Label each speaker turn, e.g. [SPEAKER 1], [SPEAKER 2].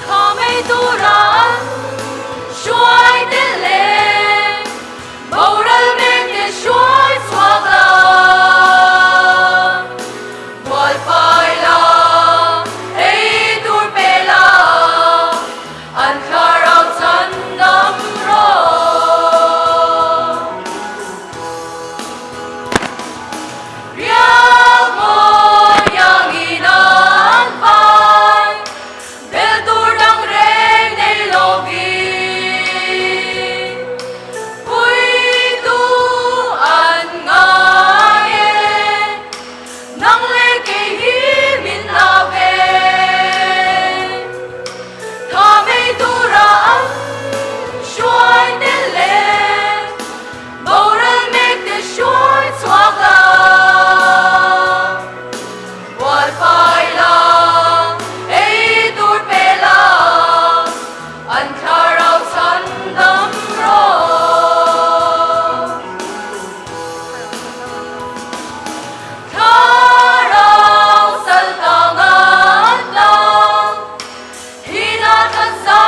[SPEAKER 1] 他没突然摔的脸，某人面的摔错了，我快乐，哎，多贝拉，安卡绕真能让我yang inanfai, beltur ng rey ni logi, puituan ngayon ng lekihimin namin. Kami duraan, shuai nilin, bauran meg de shuai twagla. What lang, ay turpe lang, ang karaw sandang ro. Karaw saltangan lang, hinakan sa